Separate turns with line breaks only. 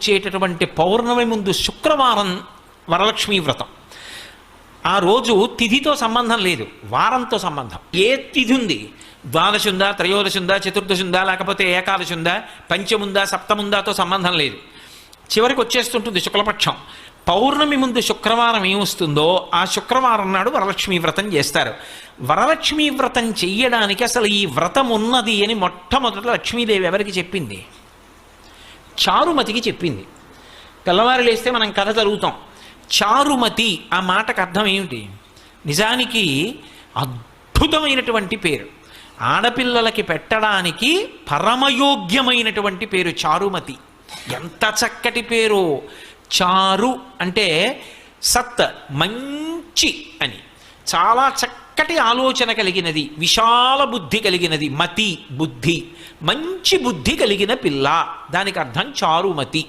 వచ్చేటటువంటి పౌర్ణమి ముందు శుక్రవారం వరలక్ష్మీ వ్రతం. ఆ రోజు తిథితో సంబంధం లేదు, వారంతో సంబంధం. ఏ తిథి ఉంది, ద్వాదశి ఉందా, త్రయోదశి ఉందా, చతుర్దశి ఉందా, లేకపోతే ఏకాదశి ఉందా, పంచముందా, సప్తముందాతో సంబంధం లేదు. చివరికి వచ్చేస్తుంటుంది శుక్లపక్షం. పౌర్ణమి ముందు శుక్రవారం ఏమొస్తుందో ఆ శుక్రవారం నాడు వరలక్ష్మీ వ్రతం చేస్తారు. వరలక్ష్మీ వ్రతం చెయ్యడానికి అసలు ఈ వ్రతం ఉన్నది అని మొట్టమొదట లక్ష్మీదేవి ఎవరికి చెప్పింది? చారుమతికి చెప్పింది. తెల్లవారు లేస్తే మనం కథ చదువుతాం. చారుమతి ఆ మాటకు అర్థం ఏమిటి? నిజానికి అద్భుతమైనటువంటి పేరు, ఆడపిల్లలకి పెట్టడానికి పరమయోగ్యమైనటువంటి పేరు చారుమతి. ఎంత చక్కటి పేరు! చారు అంటే సత్, మంచి అని, చాలా చక్కటి ఆలోచన కలిగినది, విశాల బుద్ధి కలిగినది. మతి బుద్ధి, మంచి బుద్ధి కలిగిన పిల్ల, దానికి అర్థం చారుమతి.